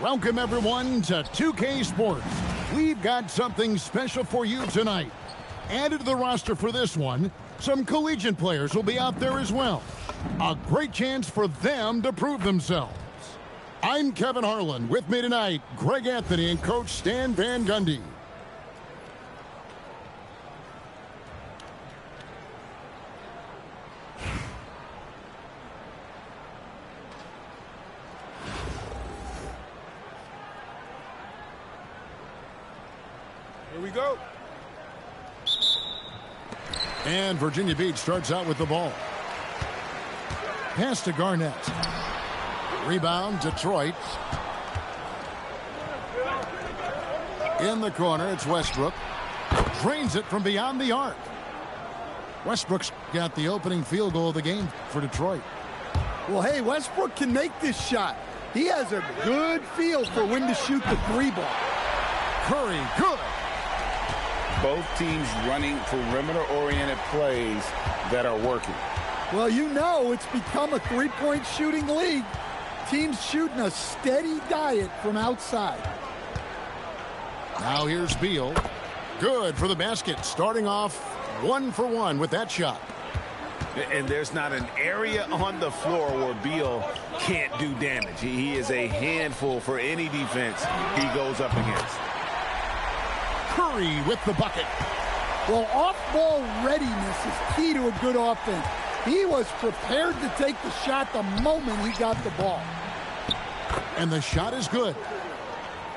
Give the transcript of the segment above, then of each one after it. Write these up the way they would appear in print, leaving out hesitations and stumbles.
Welcome, everyone, to 2K Sports. We've got something special for you tonight. Added to the roster for this one, some collegiate players will be out there as well. A great chance for them to prove themselves. I'm Kevin Harlan. With me tonight, Greg Anthony and Coach Stan Van Gundy. Here we go. And Virginia Beach starts out with the ball. Pass to Garnett. Rebound, Detroit. In the corner, it's Westbrook. Drains it from beyond the arc. Westbrook's got the opening field goal of the game for Detroit. Well, hey, Westbrook can make this shot. He has a good feel for when to shoot the three ball. Curry, good. Both teams running perimeter-oriented plays that are working. Well, you know it's become a three-point shooting league. Teams shooting a steady diet from outside. Now here's Beal. Good for the basket. Starting off 1 for 1 with that shot. And there's not an area on the floor where Beal can't do damage. He is a handful for any defense he goes up against. Curry with the bucket. Well, off-ball readiness is key to a good offense. He was prepared to take the shot the moment he got the ball. And the shot is good.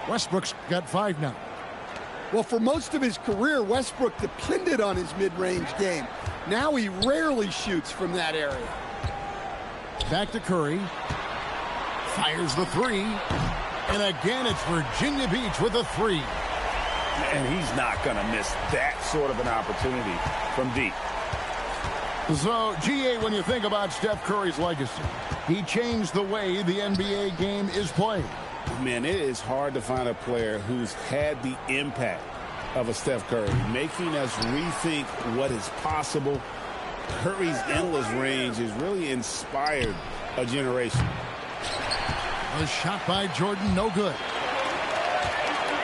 Westbrook's got 5 now. Well, for most of his career, Westbrook depended on his mid-range game. Now he rarely shoots from that area. Back to Curry. Fires the 3. And again, it's Virginia Beach with a 3. And he's not going to miss that sort of an opportunity from deep. So, GA, when you think about Steph Curry's legacy, he changed the way the NBA game is played. Man, it is hard to find a player who's had the impact of a Steph Curry, making us rethink what is possible. Curry's endless range has really inspired a generation. A shot by Jordan, no good.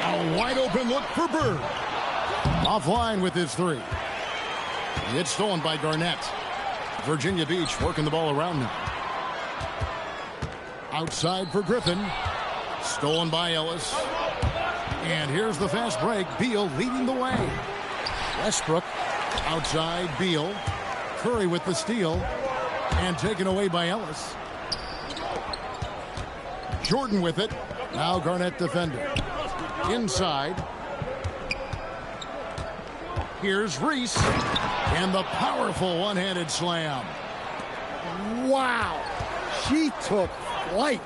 A wide open look for Bird. Offline with his 3. It's stolen by Garnett. Virginia Beach working the ball around now. Outside for Griffin. Stolen by Ellis. And here's the fast break. Beal leading the way. Westbrook outside. Beal. Curry with the steal. And taken away by Ellis. Jordan with it. Now Garnett defender. Inside. Here's Reese. And the powerful one-handed slam. Wow. She took flight.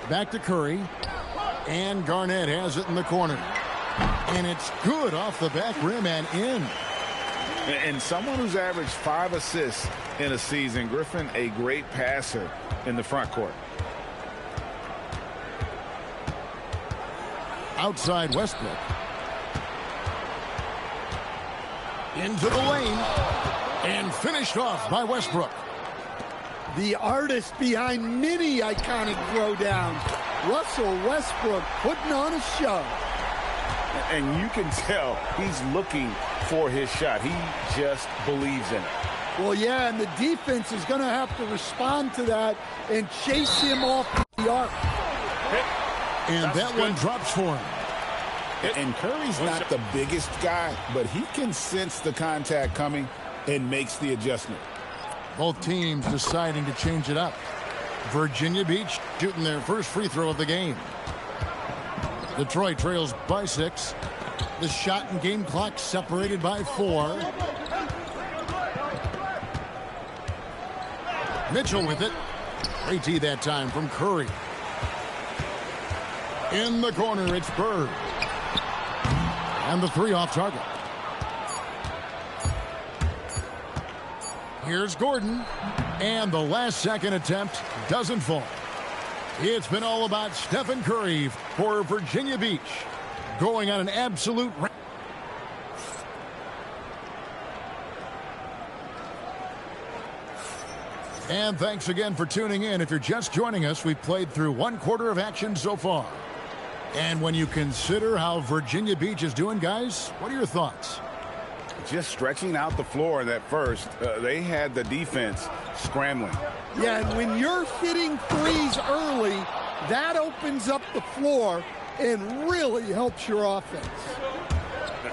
Back to Curry. And Garnett has it in the corner. And it's good off the back rim and in. And someone who's averaged 5 assists in a season, Griffin, a great passer in the front court. Outside Westbrook. Into the lane. And finished off by Westbrook. The artist behind many iconic throwdowns. Russell Westbrook putting on a show. And you can tell he's looking for his shot. He just believes in it. Well, yeah, and the defense is going to have to respond to that and chase him off the arc. And that one drops for him. And Curry's not the biggest guy, but he can sense the contact coming and makes the adjustment. Both teams deciding to change it up. Virginia Beach shooting their first free throw of the game. Detroit trails by 6. The shot and game clock separated by 4. Mitchell with it. Great tee that time from Curry. In the corner, it's Bird. And the 3 off target. Here's Gordon. And the last second attempt doesn't fall. It's been all about Stephen Curry for Virginia Beach. Going on an absolute... And thanks again for tuning in. If you're just joining us, we've played through 1/4 of action so far. And when you consider how Virginia Beach is doing, guys, what are your thoughts? Just stretching out the floor in that first. They had the defense scrambling. Yeah, and when you're hitting threes early, that opens up the floor and really helps your offense.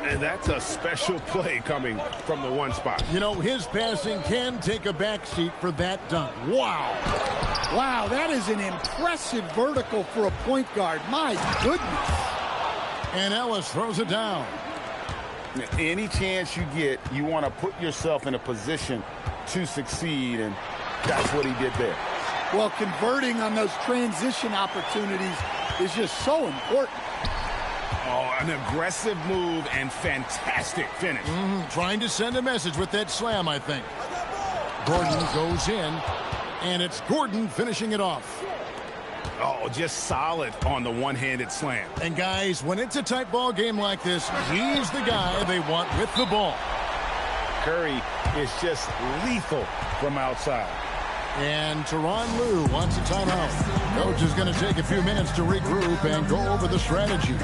And that's a special play coming from the one spot. You know, his passing can take a backseat for that dunk. Wow. Wow, that is an impressive vertical for a point guard. My goodness. And Ellis throws it down. Any chance you get, you want to put yourself in a position to succeed, and that's what he did there. Well, converting on those transition opportunities is just so important. Oh, an aggressive move and fantastic finish. Trying to send a message with that slam, I think. Gordon goes in, and it's Gordon finishing it off. Oh, just solid on the one-handed slam. And guys, when it's a tight ball game like this, he's the guy they want with the ball. Curry is just lethal from outside. And Tyronn Lue wants a timeout. Coach is going to take a few minutes to regroup and go over the strategy.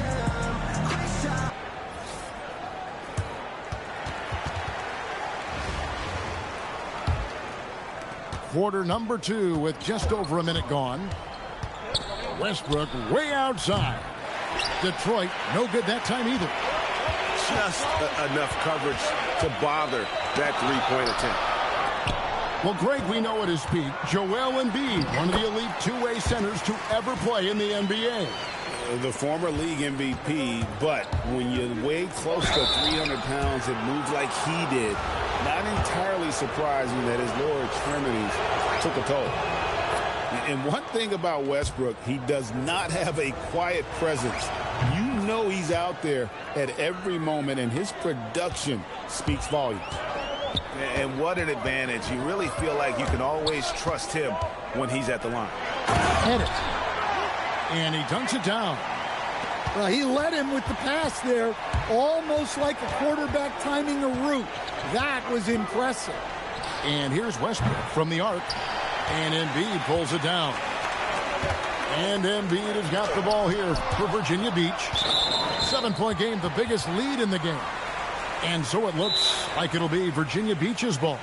Quarter number 2 with just over a minute gone. Westbrook way outside. Detroit, no good that time either. Just enough coverage to bother that three-point attempt. Well, Greg, we know at his peak, Joel Embiid, one of the elite two-way centers to ever play in the NBA. The former league MVP, but when you weigh close to 300 pounds and move like he did, not entirely surprising that his lower extremities took a toll. And one thing about Westbrook, he does not have a quiet presence. You know he's out there at every moment, and his production speaks volumes. And what an advantage. You really feel like you can always trust him when he's at the line. Hit it. And he dunks it down. Well, he led him with the pass there, almost like a quarterback timing a route. That was impressive. And here's Westbrook from the arc. And Embiid pulls it down. And Embiid has got the ball here for Virginia Beach. 7-point game, the biggest lead in the game. And so it looks like it'll be Virginia Beach's ball.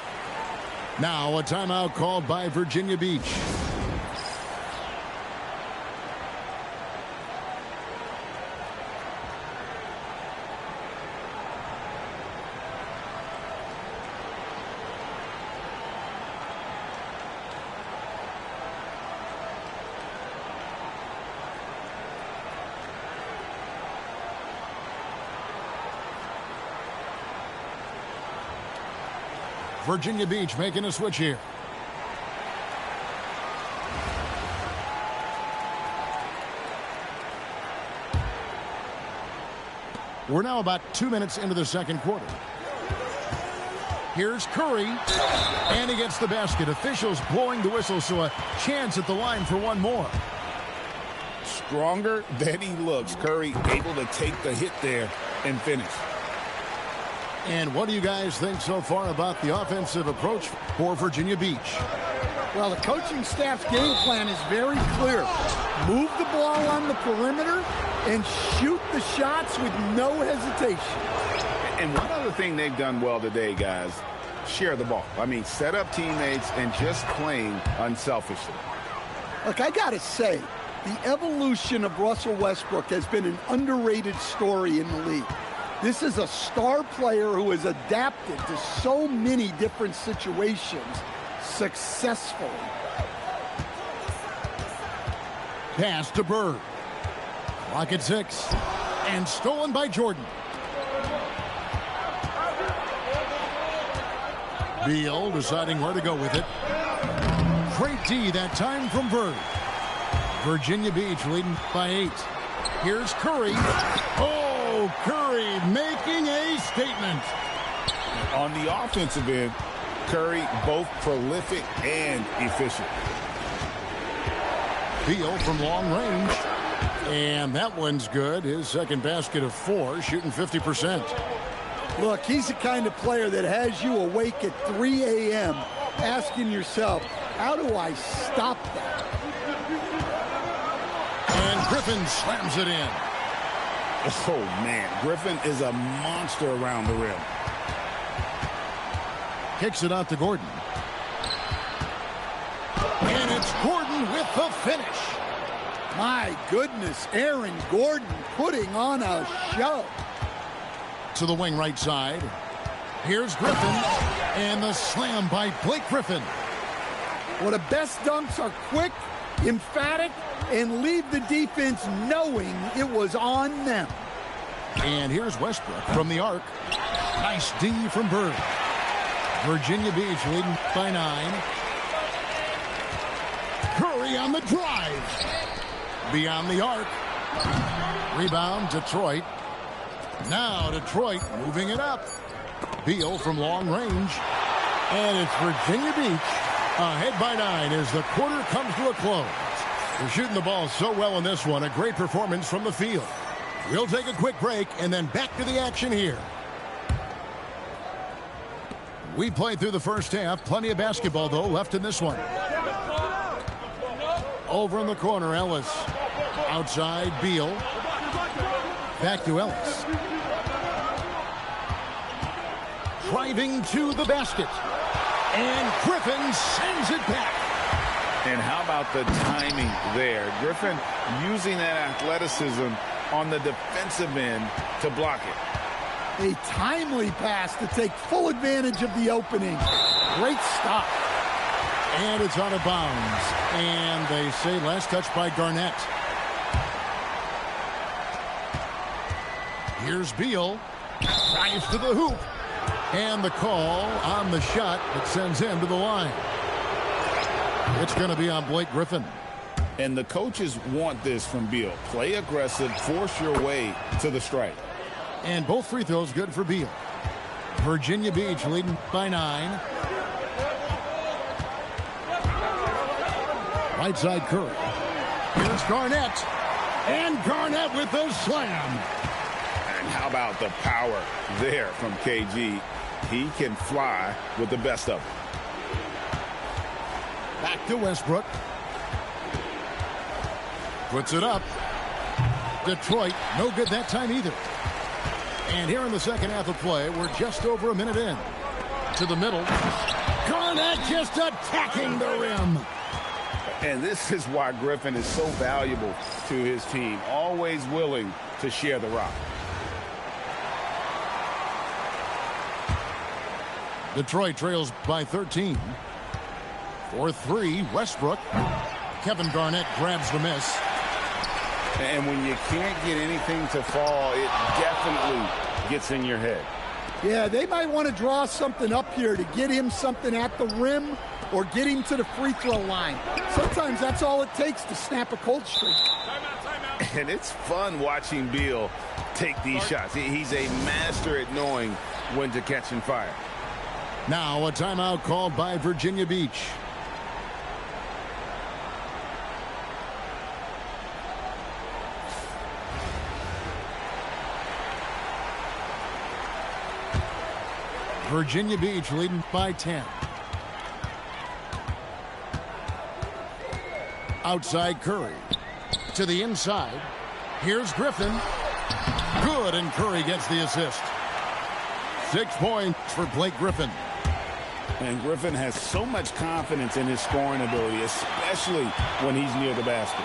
Now a timeout called by Virginia Beach. Virginia Beach making a switch here. We're now about 2 minutes into the second quarter. Here's Curry, and he gets the basket. Officials blowing the whistle, so a chance at the line for one more. Stronger than he looks. Curry able to take the hit there and finish. And what do you guys think so far about the offensive approach for Virginia Beach? Well, the coaching staff's game plan is very clear. Move the ball on the perimeter and shoot the shots with no hesitation. And one other thing they've done well today, guys, share the ball. I mean, set up teammates and just playing unselfishly. Look, I got to say, the evolution of Russell Westbrook has been an underrated story in the league. This is a star player who has adapted to so many different situations successfully. Pass to Bird. Clock at 6. And stolen by Jordan. Beal deciding where to go with it. Great D that time from Bird. Virginia Beach leading by 8. Here's Curry. Oh, Curry making a statement. On the offensive end, Curry both prolific and efficient. Beal from long range. And that one's good. His second basket of 4, shooting 50%. Look, he's the kind of player that has you awake at 3 a.m. asking yourself, How do I stop that? And Griffin slams it in. Oh, man. Griffin is a monster around the rim. Kicks it out to Gordon. And it's Gordon with the finish. My goodness, Aaron Gordon putting on a show. To the wing right side. Here's Griffin. And the slam by Blake Griffin. Well, the best dunks are quick, emphatic, and leave the defense knowing it was on them. And here's Westbrook from the arc. Nice D from Bird. Virginia Beach leading by 9. Curry on the drive. Beyond the arc. Rebound, Detroit. Now Detroit moving it up. Beal from long range. And it's Virginia Beach ahead by 9 as the quarter comes to a close. They're shooting the ball so well in this one. A great performance from the field. We'll take a quick break and then back to the action here. We played through the first half. Plenty of basketball, though, left in this one. Over in the corner, Ellis. Outside, Beal. Back to Ellis. Driving to the basket. And Griffin sends it back. And how about the timing there? Griffin using that athleticism on the defensive end to block it. A timely pass to take full advantage of the opening. Great stop. And it's out of bounds. And they say last touch by Garnett. Here's Beal. Drives to the hoop. And the call on the shot that sends him to the line. It's going to be on Blake Griffin. And the coaches want this from Beal. Play aggressive, force your way to the strike. And both free throws good for Beal. Virginia Beach leading by 9. Right side Curry. Here's Garnett. And Garnett with the slam. And how about the power there from KG? He can fly with the best of them. Back to Westbrook. Puts it up. Detroit, no good that time either. And here in the second half of play, we're just over a minute in. To the middle. Garnett just attacking the rim. And this is why Griffin is so valuable to his team. Always willing to share the rock. Detroit trails by 13. 4-3, Westbrook. Kevin Garnett grabs the miss. And when you can't get anything to fall, it definitely gets in your head. Yeah, they might want to draw something up here to get him something at the rim or get him to the free throw line. Sometimes that's all it takes to snap a cold streak. And it's fun watching Beal take these shots. He's a master at knowing when to catch and fire. Now a timeout called by Virginia Beach. Virginia Beach leading by 10. Outside Curry. To the inside. Here's Griffin. Good, and Curry gets the assist. 6 points for Blake Griffin. And Griffin has so much confidence in his scoring ability, especially when he's near the basket.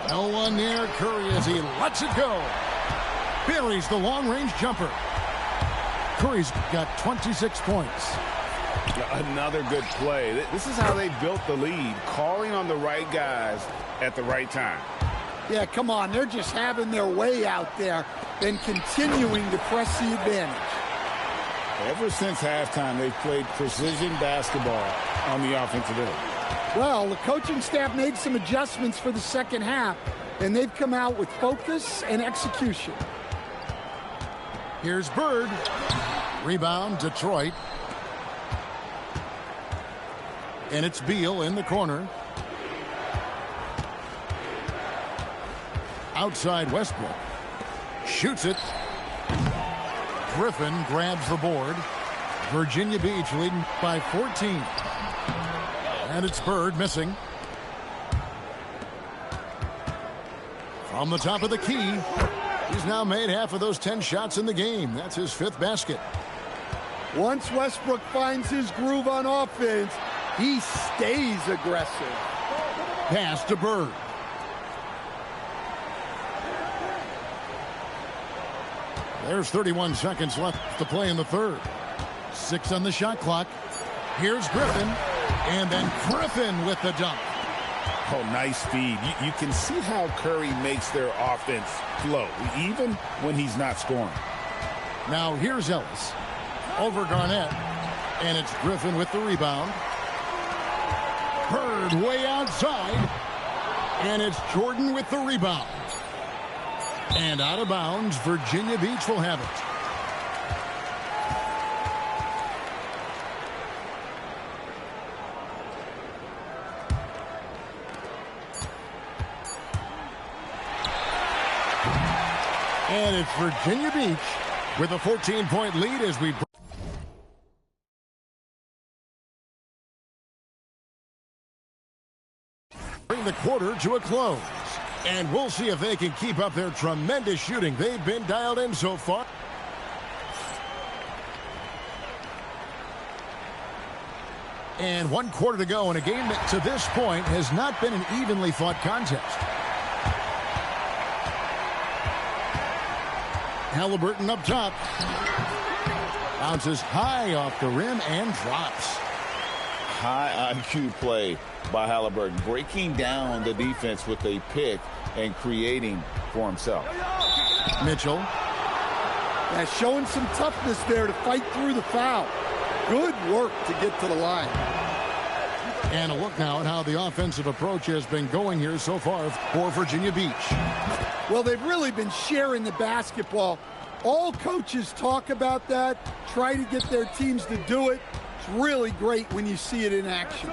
No one near Curry as he lets it go. Buries the long-range jumper. Curry's got 26 points. Another good play. This is how they built the lead, calling on the right guys at the right time. Yeah, come on. They're just having their way out there and continuing to press the advantage. Ever since halftime, they've played precision basketball on the offensive end. Well, the coaching staff made some adjustments for the second half, and they've come out with focus and execution. Here's Bird. Rebound, Detroit. And it's Beal in the corner. Outside Westbrook. Shoots it. Griffin grabs the board. Virginia Beach leading by 14. And it's Bird missing. From the top of the key, he's now made half of those 10 shots in the game. That's his 5th basket. Once Westbrook finds his groove on offense, he stays aggressive. Pass to Bird. There's 31 seconds left to play in the third. 6 on the shot clock. Here's Griffin. And then Griffin with the dunk. Oh, nice feed. You can see how Curry makes their offense flow, even when he's not scoring. Now here's Ellis. Over Garnett. And it's Griffin with the rebound. Bird way outside. And it's Jordan with the rebound. And out of bounds, Virginia Beach will have it. And it's Virginia Beach with a 14-point lead as we bring the quarter to a close. And we'll see if they can keep up their tremendous shooting. They've been dialed in so far. And 1 quarter to go in a game that to this point has not been an evenly fought contest. Halliburton up top. Bounces high off the rim and drops. High IQ play by Halliburton, breaking down the defense with a pick and creating for himself. Mitchell. Yeah, showing some toughness there to fight through the foul. Good work to get to the line. And a look now at how the offensive approach has been going here so far for Virginia Beach. Well, they've really been sharing the basketball. All coaches talk about that, try to get their teams to do it. It's really great when you see it in action.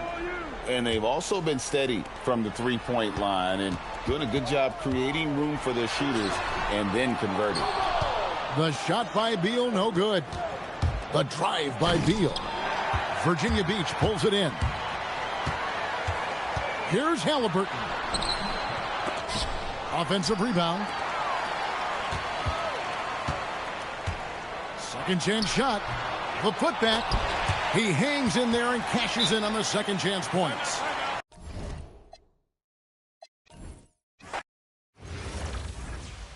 And they've also been steady from the three-point line and doing a good job creating room for their shooters and then converting. The shot by Beal, no good. The drive by Beal. Virginia Beach pulls it in. Here's Halliburton. Offensive rebound. Second chance shot. The putback. He hangs in there and cashes in on the second chance points.